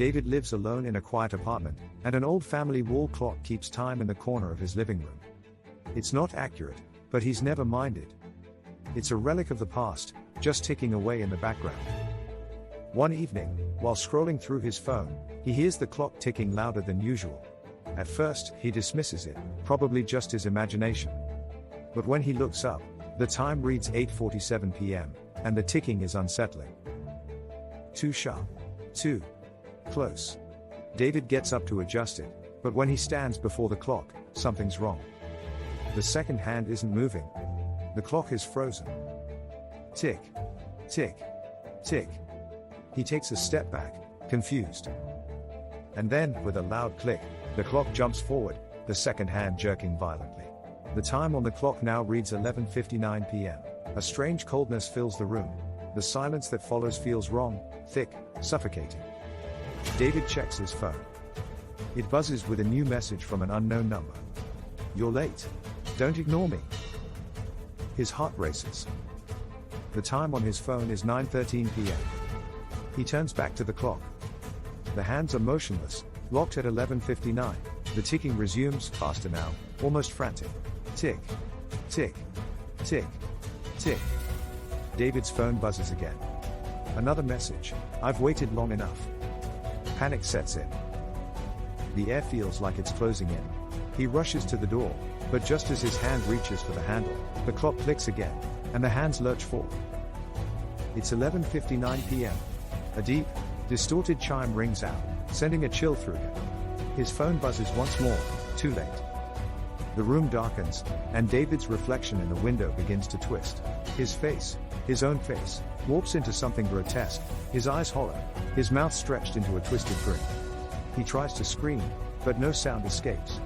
David lives alone in a quiet apartment, and an old family wall clock keeps time in the corner of his living room. It's not accurate, but he's never minded. It's a relic of the past, just ticking away in the background. One evening, while scrolling through his phone, he hears the clock ticking louder than usual. At first, he dismisses it, probably just his imagination. But when he looks up, the time reads 8:47 p.m., and the ticking is unsettling. Too sharp. Too close. David gets up to adjust it, but when he stands before the clock, something's wrong. The second hand isn't moving. The clock is frozen. Tick. Tick. Tick. He takes a step back, confused. And then, with a loud click, the clock jumps forward, the second hand jerking violently. The time on the clock now reads 11:59 p.m. A strange coldness fills the room. The silence that follows feels wrong, thick, suffocating. David checks his phone. It buzzes with a new message from an unknown number. "You're late. Don't ignore me." His heart races. The time on his phone is 9:13 p.m. He turns back to the clock. The hands are motionless, locked at 11:59. The ticking resumes, faster now, almost frantic. Tick. Tick. Tick. Tick. David's phone buzzes again. Another message. "I've waited long enough." Panic sets in. The air feels like it's closing in. He rushes to the door, but just as his hand reaches for the handle, the clock clicks again, and the hands lurch forward. It's 11:59 p.m. A deep, distorted chime rings out, sending a chill through him. His phone buzzes once more, too late. The room darkens, and David's reflection in the window begins to twist. His face, his own face, warps into something grotesque, his eyes hollow, his mouth stretched into a twisted grin. He tries to scream, but no sound escapes.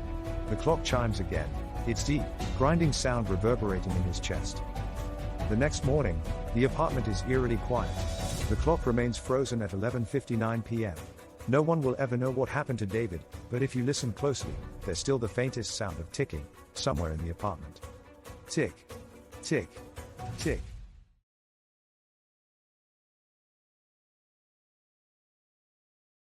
The clock chimes again, its deep, grinding sound reverberating in his chest. The next morning, the apartment is eerily quiet. The clock remains frozen at 11:59 p.m. No one will ever know what happened to David, but if you listen closely, there's still the faintest sound of ticking, somewhere in the apartment. Tick. Tick. Tick.